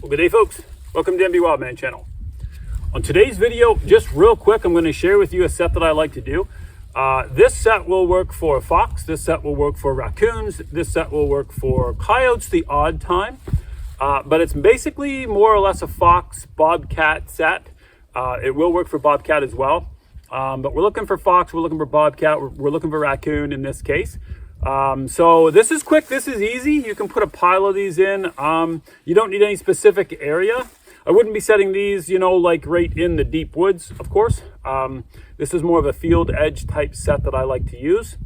Well, good day, folks. Welcome to MB Wildman channel. On today's video, just real quick, I'm going to share with you a set that I like to do. This set will work for fox. This set will work for raccoons. This set will work for coyotes the odd time. But it's basically more or less a fox bobcat set. It will work for bobcat as well. But we're looking for fox, we're looking for bobcat, we're looking for raccoon in this case. So this is quick, this is easy. You can put a pile of these in. You don't need any specific area. I wouldn't be setting these, like right in the deep woods, of course. This is more of a field edge type set that I like to use.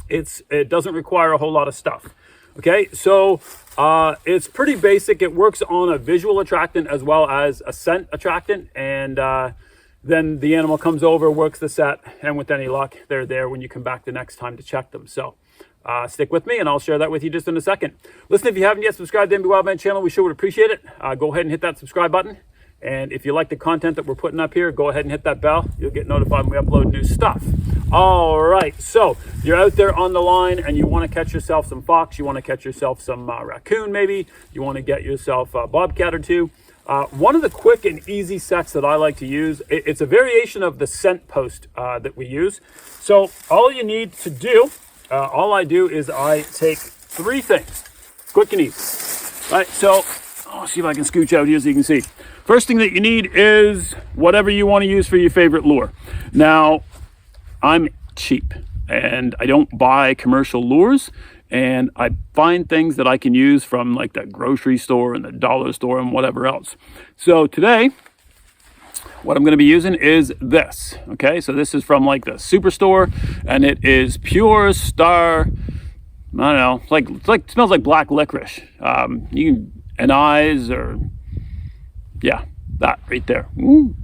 It doesn't require a whole lot of stuff. Okay, so it's pretty basic. It works on a visual attractant as well as a scent attractant, and then the animal comes over, works the set, and with any luck, they're there when you come back the next time to check them. So stick with me, and I'll share that with you just in a second. Listen, if you haven't yet subscribed to MB Wildman channel, we sure would appreciate it. Go ahead and hit that subscribe button. And if you like the content that we're putting up here, go ahead and hit that bell. You'll get notified when we upload new stuff. All right, so you're out there on the line and you want to catch yourself some fox, you want to catch yourself some raccoon maybe, you want to get yourself a bobcat or two. One of the quick and easy sets that I like to use, it's a variation of the scent post that we use. So all you need to do, all I do is I take three things, quick and easy. All right, so I'll see if I can scooch out here so you can see. First thing that you need is whatever you want to use for your favorite lure. Now, I'm cheap and I don't buy commercial lures, and I find things that I can use from like the grocery store and the dollar store and whatever else. So today, what I'm going to be using is this. Okay, so this is from like the superstore, and it is Pure Star. I don't know, it smells like black licorice. You can anise or yeah, that right there. Ooh.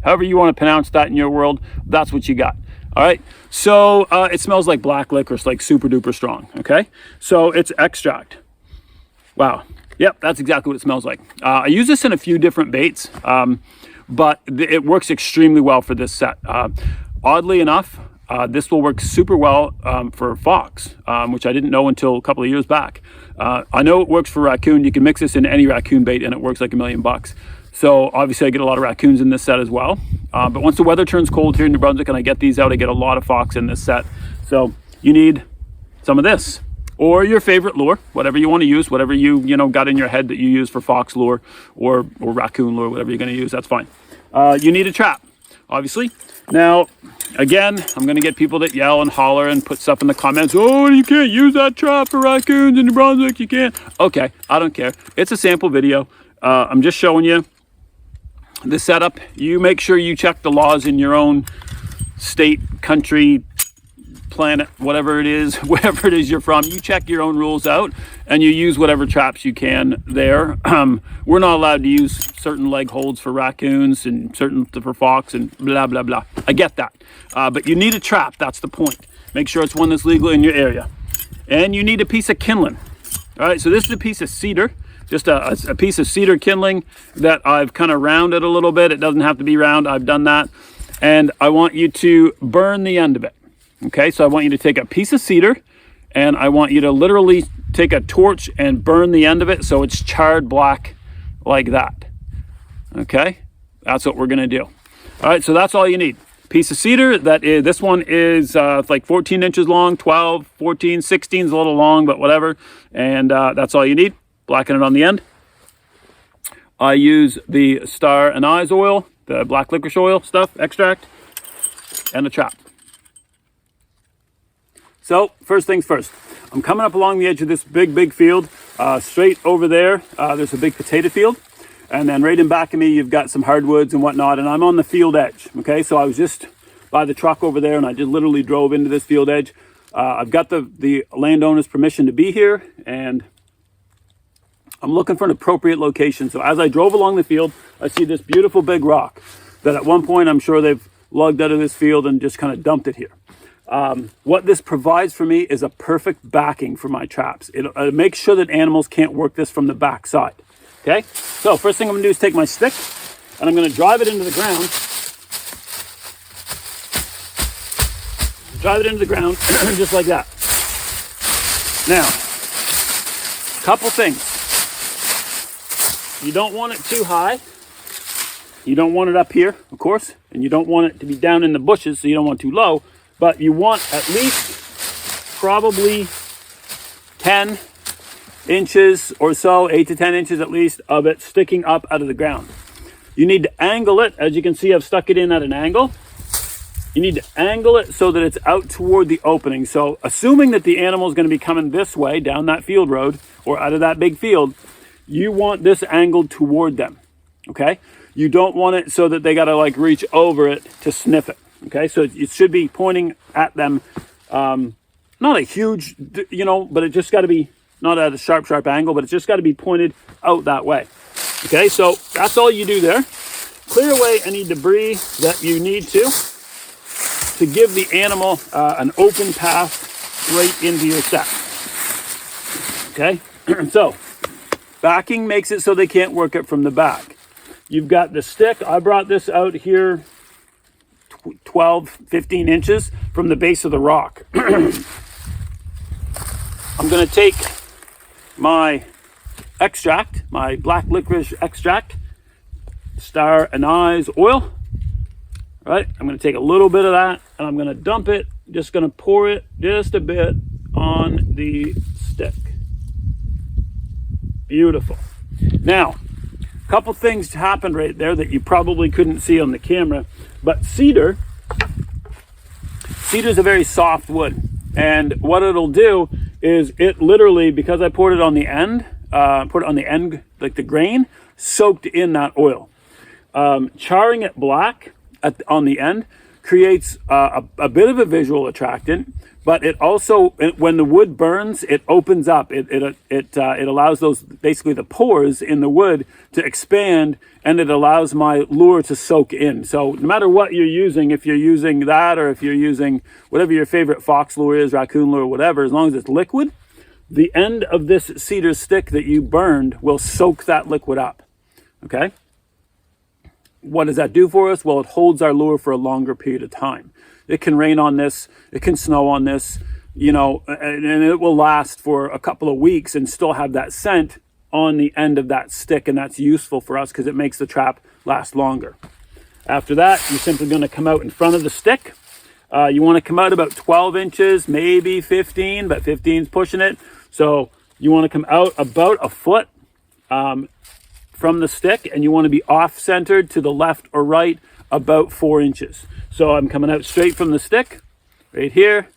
However you want to pronounce that in your world, that's what you got. All right, so it smells like black licorice, like super duper strong. Okay, so it's extract. Wow, yep, that's exactly what it smells like. I use this in a few different baits, but it works extremely well for this set. Oddly enough, this will work super well for fox, which I didn't know until a couple of years back. I know it works for raccoon. You can mix this in any raccoon bait and it works like $1,000,000. So obviously I get a lot of raccoons in this set as well. But once the weather turns cold here in New Brunswick and I get these out, I get a lot of fox in this set. So you need some of this or your favorite lure, whatever you want to use, whatever you got in your head that you use for fox lure or raccoon lure, whatever you're going to use, that's fine. You need a trap, obviously. Now, again, I'm going to get people that yell and holler and put stuff in the comments. Oh, you can't use that trap for raccoons in New Brunswick. You can't. Okay, I don't care. It's a sample video. I'm just showing you the setup. You make sure you check the laws in your own state, country, planet, whatever it is, wherever it is you're from. You check your own rules out and you use whatever traps you can there. We're not allowed to use certain leg holds for raccoons and certain for fox and blah, blah, blah. I get that. But you need a trap. That's the point. Make sure it's one that's legal in your area. And you need a piece of kindling. All right, so this is a piece of cedar. Just a piece of cedar kindling that I've kind of rounded a little bit. It doesn't have to be round. I've done that. And I want you to burn the end of it. Okay, so I want you to take a piece of cedar and I want you to literally take a torch and burn the end of it so it's charred black like that. Okay, that's what we're going to do. All right, so that's all you need. Piece of cedar. This one is like 14 inches long, 12, 14, 16 is a little long, but whatever. And that's all you need. Blacken it on the end. I use the star anise oil, the black licorice oil stuff, extract, and a trap. So first things first, I'm coming up along the edge of this big field. Straight over there, there's a big potato field. And then right in back of me, you've got some hardwoods and whatnot, and I'm on the field edge. Okay, so I was just by the truck over there and I just literally drove into this field edge. I've got the landowner's permission to be here, and I'm looking for an appropriate location. So as I drove along the field, I see this beautiful big rock that at one point I'm sure they've lugged out of this field and just kind of dumped it here. What this provides for me is a perfect backing for my traps. It makes sure that animals can't work this from the back side. Okay, so first thing I'm going to do is take my stick and I'm going to drive it into the ground. Drive it into the ground just like that. Now, couple things. you don't want it too high. You don't want it up here, of course, and you don't want it to be down in the bushes, so you don't want too low, but you want at least probably 10 inches or so, 8 to 10 inches at least, of it sticking up out of the ground. You need to angle it. As you can see, I've stuck it in at an angle. You need to angle it so that it's out toward the opening. So assuming that the animal is going to be coming this way down that field road or out of that big field, you want this angled toward them, okay? You don't want it so that they got to like reach over it to sniff it, okay? So it should be pointing at them, not a huge, but it just got to be not at a sharp angle, but it's just got to be pointed out that way, okay? So that's all you do there. Clear away any debris that you need to give the animal an open path right into your set, okay? So backing makes it so they can't work it from the back. You've got the stick. I brought this out here 12, 15 inches from the base of the rock. I'm going to take my extract, my black licorice extract, star anise oil. All right, I'm going to take a little bit of that and I'm going to dump it, just going to pour it just a bit on the stick. Beautiful. Now, a couple things happened right there that you probably couldn't see on the camera, but cedar's a very soft wood, and what it'll do is it literally, because I poured it on the end, like the grain, soaked in that oil. Charring it black on the end creates a bit of a visual attractant, but it also, when the wood burns, it opens up. It allows those, basically the pores in the wood to expand, and it allows my lure to soak in. So no matter what you're using, if you're using that or if you're using whatever your favorite fox lure is, raccoon lure, whatever, as long as it's liquid, the end of this cedar stick that you burned will soak that liquid up, okay? What does that do for us? Well, it holds our lure for a longer period of time. It can rain on this, it can snow on this, and it will last for a couple of weeks and still have that scent on the end of that stick, and that's useful for us because it makes the trap last longer. After that, you're simply going to come out in front of the stick. You want to come out about 12 inches, maybe 15, but 15 is pushing it. So you want to come out about a foot from the stick, and you want to be off-centered to the left or right about 4 inches. So I'm coming out straight from the stick, right here,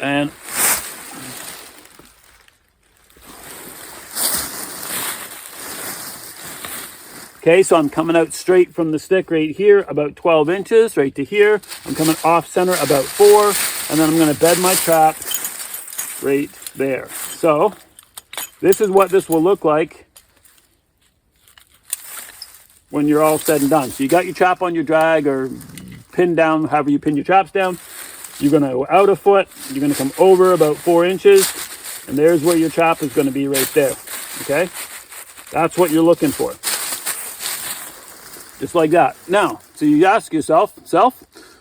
and okay, so I'm coming out straight from the stick right here, about 12 inches, right to here. I'm coming off center about 4, and then I'm going to bed my trap right there. So this is what this will look like when you're all said and done. So you got your trap on your drag or pinned down, however you pin your traps down. You're going to go out a foot. You're going to come over about 4 inches, and there's where your trap is going to be right there. Okay, that's what you're looking for. Just like that. Now, so you ask yourself,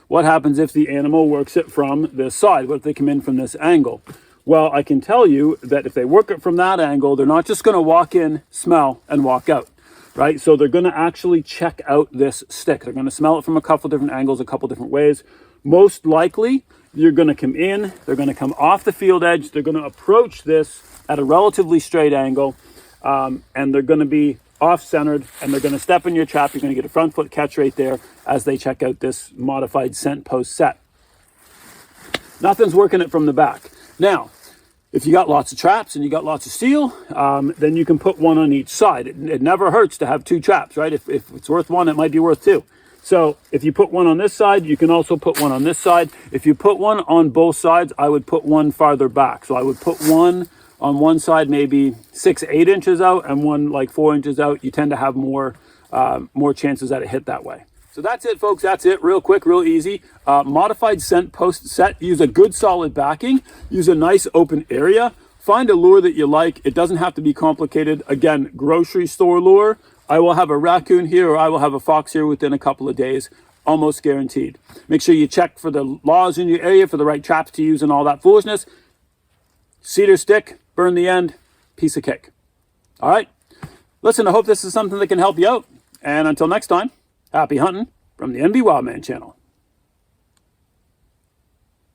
what happens if the animal works it from this side? What if they come in from this angle? Well, I can tell you that if they work it from that angle, they're not just going to walk in, smell, and walk out, right? So they're going to actually check out this stick. They're going to smell it from a couple different angles, a couple different ways. Most likely, you're going to come in, they're going to come off the field edge, they're going to approach this at a relatively straight angle, and they're going to be off-centered, and they're going to step in your trap. You're going to get a front foot catch right there as they check out this modified scent post set. Nothing's working it from the back. Now, if you got lots of traps and you got lots of steel, then you can put one on each side. It never hurts to have 2 traps, right? If it's worth 1, it might be worth 2. So if you put one on this side, you can also put one on this side. If you put one on both sides, I would put one farther back. So I would put one on one side, maybe 6-8 inches out, and one like 4 inches out. You tend to have more chances that it hit that way. So that's it, folks. That's it. Real quick, real easy. Modified scent post set. Use a good solid backing. Use a nice open area. Find a lure that you like. It doesn't have to be complicated. Again, grocery store lure. I will have a raccoon here or I will have a fox here within a couple of days. Almost guaranteed. Make sure you check for the laws in your area for the right traps to use and all that foolishness. Cedar stick, burn the end, piece of cake. All right. Listen, I hope this is something that can help you out. And until next time, happy hunting from the NB Wildman channel.